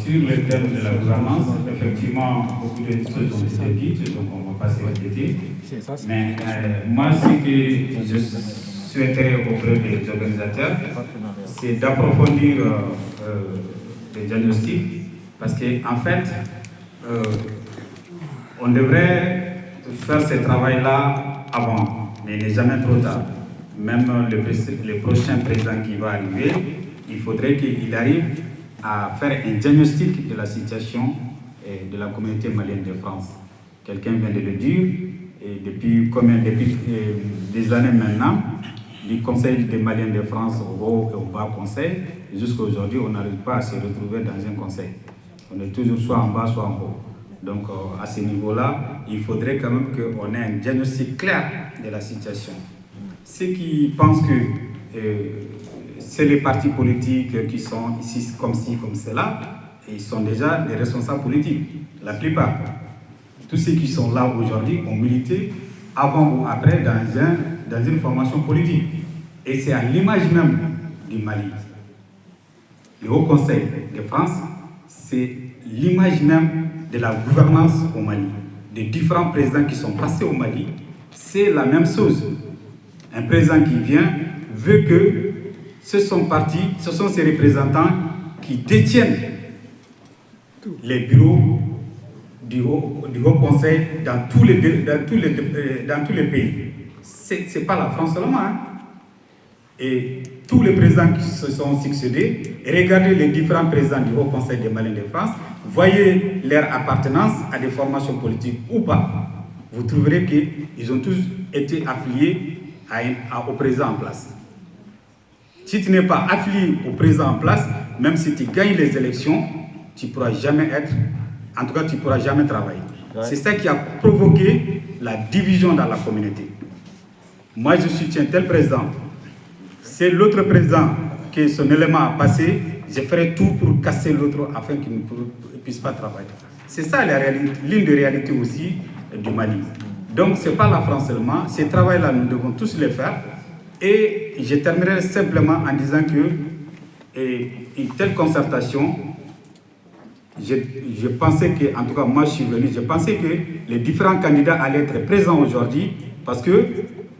sur le thème de la gouvernance, effectivement, beaucoup de choses ont été dites, donc on ne va pas se répéter. Mais moi, ce que je souhaiterais auprès des organisateurs, c'est d'approfondir le diagnostic, parce qu'en fait, on devrait faire ce travail-là avant, mais il n'est jamais trop tard. Même le prochain président qui va arriver, il faudrait qu'il arrive à faire un diagnostic de la situation de la communauté malienne de France. Quelqu'un vient de le dire, et depuis des années maintenant, du Conseil des Maliens de France au haut et au bas conseil, jusqu'à aujourd'hui, on n'arrive pas à se retrouver dans un conseil. On est toujours soit en bas, soit en haut. Donc à ce niveau-là, il faudrait quand même qu'on ait un diagnostic clair de la situation. Ceux qui pensent que c'est les partis politiques qui sont ici comme ci, comme cela, ils sont déjà des responsables politiques, la plupart. Tous ceux qui sont là aujourd'hui ont milité avant ou après dans une formation politique. Et c'est à l'image même du Mali. Le Haut Conseil de France, c'est l'image même de la gouvernance au Mali. Des différents présidents qui sont passés au Mali, c'est la même chose. Un président qui vient veut que ce sont ses représentants qui détiennent les bureaux du Haut Conseil dans tous les pays. Ce n'est pas la France seulement. Hein. Et tous les présidents qui se sont succédés, regardez les différents présidents du Haut Conseil des Maliens de France, voyez leur appartenance à des formations politiques ou pas, vous trouverez qu'ils ont tous été affiliés au président en place. Si tu n'es pas affilié au président en place, même si tu gagnes les élections, tu ne pourras jamais en tout cas, tu ne pourras jamais travailler. Ouais. C'est ça qui a provoqué la division dans la communauté. Moi, je soutiens tel président. C'est l'autre président que son élément a passé, je ferai tout pour casser l'autre afin qu'il ne puisse pas travailler. C'est ça l'une des réalités aussi du Mali. Donc, ce n'est pas la France seulement. Ce travail-là, nous devons tous le faire. Et je terminerai simplement en disant que une telle concertation, je pensais que, en tout cas moi je suis venu, je pensais que les différents candidats allaient être présents aujourd'hui parce que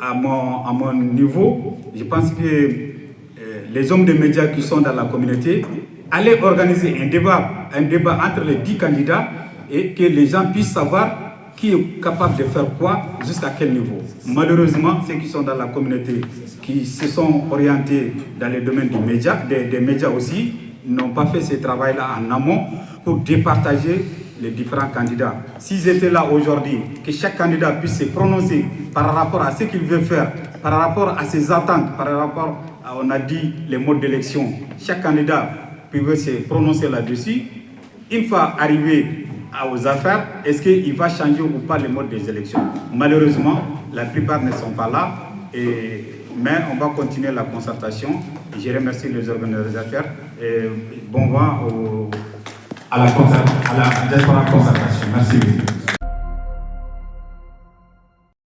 à mon niveau, je pense que les hommes de médias qui sont dans la communauté allaient organiser un débat entre les 10 candidats et que les gens puissent savoir qui est capable de faire quoi, jusqu'à quel niveau. Malheureusement, ceux qui sont dans la communauté, qui se sont orientés dans les domaines des médias aussi, n'ont pas fait ce travail-là en amont pour départager les différents candidats. S'ils étaient là aujourd'hui, que chaque candidat puisse se prononcer par rapport à ce qu'il veut faire, par rapport à ses attentes, par rapport à, on a dit, les modes d'élection, chaque candidat pouvait se prononcer là-dessus. Une fois arrivé aux affaires, est-ce qu'il va changer ou pas les modes des élections? Malheureusement, la plupart ne sont pas là, mais on va continuer la concertation. Je remercie les organisateurs et bon vent à la concertation. Merci beaucoup.